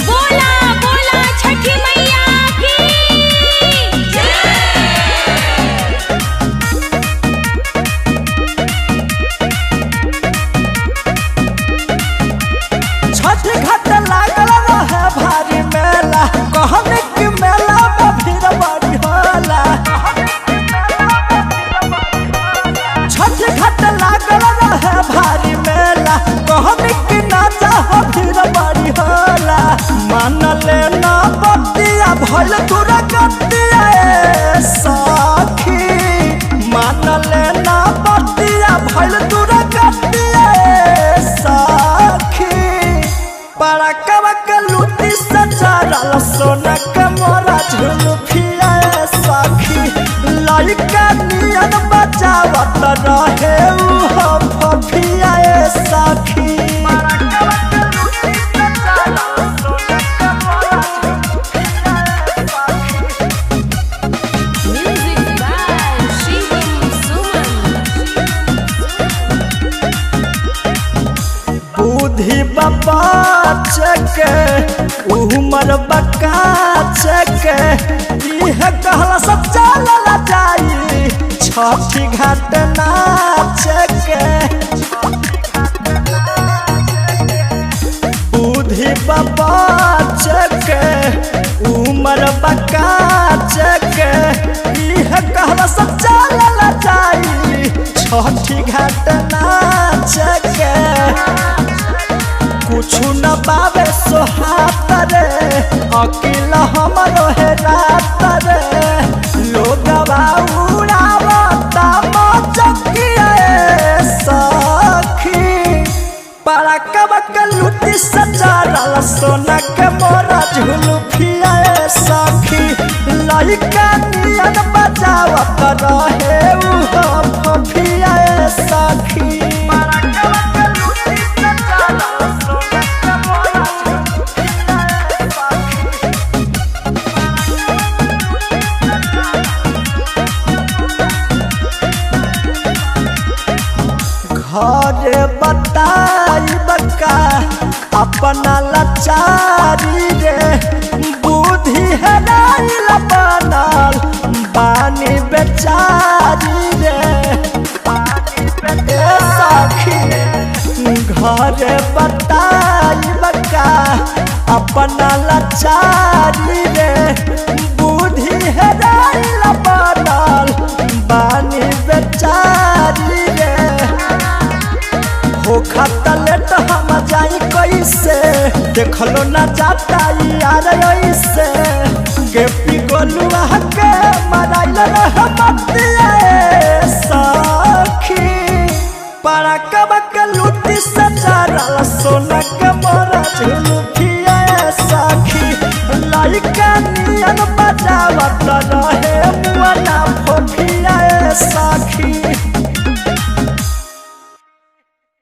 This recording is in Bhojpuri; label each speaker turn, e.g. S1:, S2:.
S1: बोला बोला छठी मैया की
S2: छठ घाट लागल रहे भारी मेला कहने की मेला में भीड़ बड़ी होला। छठ घाट लागल रहे भारी मेला कहने की ना चाह भीड़ बड़ी होला। मान लेना बतिया भइल दूरा गतिया ए सखी, मान लेना बतिया भइल दूरा गतिया ए सखी। बड़ा कवक लूटी सजारल सोना के मोरा झुलुफिया ए सखी। लइका नियन बजावत रहे उहो फफिया ए सखी।
S1: म्यूजिक बाय शिवम सुमन।
S2: बुद्धि बाबा चके उमर बका चके इह कहला सब चलल जाई छठी घाट नाचके। बुद्धि बाबा चके उमर बका चके इह कहला सब चलल जाई छठी घाट नाचके। कुछु न पावे सोहात रे अकिल हमरो हे रात रे। लोगवा उड़ावता मचकिया ए सखी। बड़ा कबक लूटी सजारल सोना के मोरा झुलुफिया ए सखी। लइका नियन बजावत रहे उहो फफिया ए सखी। घरे बताई बका अपना लाचारी रे। बुद्धि हेराइल बनल बानी बेचारी रे ए सखी। घरे बताई बका अपना लाचारी रे। बुद्धि हेराइल बनल बानी बेचारी रे। हो खाता लेट हम जाई कैसे देखलो ना जाता यार ऐसे। के पिगलुआ के मराइल रह मतिया ए सखी। बड़ा कबक लूटी सजारल सोना के मोरा झुलुफिया ए सखी। लइका नियन बजावत रहे मुआना फफिया ए सखी।